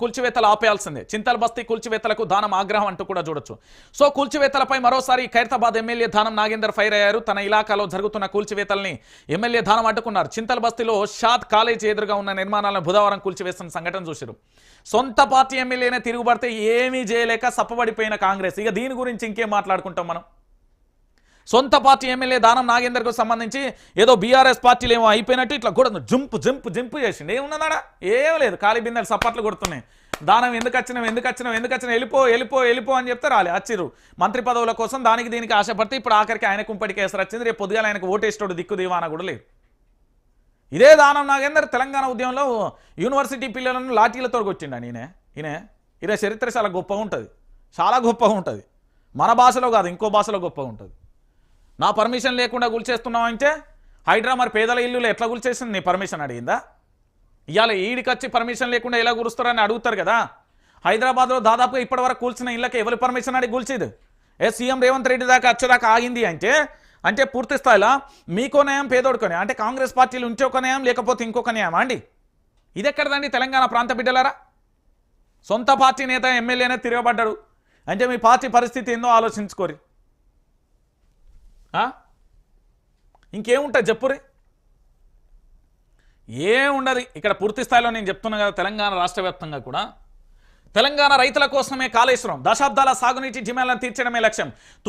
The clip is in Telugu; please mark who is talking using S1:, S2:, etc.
S1: కూల్చివేతలు ఆపేయాల్సిందే. చింతల్ బస్తీ కూల్చివేతలకు దానం ఆగ్రహం అంటూ కూడా చూడొచ్చు. సో కూల్చివేతలపై మరోసారి ఖైరతాబాద్ ఎమ్మెల్యే దానం నాగేందర్ ఫైర్ అయ్యారు. తన ఇలాకాలో జరుగుతున్న కూల్చివేతల్ని ఎమ్మెల్యే దానం అడ్డుకున్నారు. చింతల్ బస్తీలో షాద్ కాలేజీ ఎదురుగా ఉన్న నిర్మాణాలను బుధవారం కూల్చివేస్తున్న సంఘటన చూశారు. సొంత పార్టీ ఎమ్మెల్యేనే తిరుగుబడితే ఏమీ చేయలేక సప్పబడిపోయిన కాంగ్రెస్. ఇక దీని గురించి ఇంకేం మాట్లాడుకుంటాం మనం. సొంత పార్టీ ఎమ్మెల్యే దానం నాగేందర్కు సంబంధించి ఏదో బీఆర్ఎస్ పార్టీలు ఏమో అయిపోయినట్టు ఇట్లా కూడా జంపు చేసిండు. ఏమున్నదాడా? ఏం లేదు, ఖాళీ బిందెలు సప్పట్లు కొడుతున్నాయి. దానం ఎందుకు వచ్చినావు వెళ్ళిపో అని చెప్తే రాలే వచ్చిర్రు మంత్రి పదవుల కోసం. దానికి దీనికి ఆశపడితే ఇప్పుడు ఆఖరికి ఆయన కుంపటికి ఎసరు వచ్చింది. రేపు పొద్దుగాల ఆయనకు ఓటేస్తాడు దిక్కు దీవానా కూడా లేదు. ఇదే దానం నాగేందర్ తెలంగాణ ఉద్యమంలో యూనివర్సిటీ పిల్లలను లాఠీలతో కొట్టిండు. ఈయన చరిత్ర చాలా గొప్పగా ఉంటుంది. మన భాషలో కాదు, ఇంకో భాషలో గొప్పగా ఉంటుంది. నా పర్మిషన్ లేకుండా గుల్చేస్తున్నావు అంటే హైడ్రా మరి పేదల ఇల్లులో ఎట్లా గుల్చేసింది? నీ పర్మిషన్ అడిగిందా? ఇవాళ ఈడికి వచ్చి పర్మిషన్ లేకుండా ఎలా గురుస్తారని అడుగుతారు కదా. హైదరాబాద్లో దాదాపుగా ఇప్పటివరకు కూల్చిన ఇళ్ళకి ఎవరి పర్మిషన్ అడిగి కూల్చేది? సీఎం రేవంత్ రెడ్డి దాకా వచ్చేదాకా ఆగింది అంటే పూర్తి స్థాయిలో మీకో న్యాయం పేదోడుకో న్యాయం. అంటే కాంగ్రెస్ పార్టీలు ఉంటే ఒక న్యాయం లేకపోతే ఇంకొక న్యాయమా అండి? ఇది ఎక్కడదండి తెలంగాణ ప్రాంత బిడ్డలారా? సొంత పార్టీ నేత ఎమ్మెల్యేనే తిరగబడ్డాడు అంటే మీ పార్టీ పరిస్థితి ఏందో ఆలోచించుకోరి. ఇంకేముంటుంది చెప్పురి? ఏముండదు ఇక్కడ. పూర్తి స్థాయిలో నేను చెప్తున్నా కదా, తెలంగాణ రాష్ట్ర వ్యాప్తంగా కూడా తెలంగాణ రైతుల కోసమే కాళేశ్వరం దశాబ్దాల సాగునీటి డిమాండ్లను తీర్చడమే లక్ష్యం.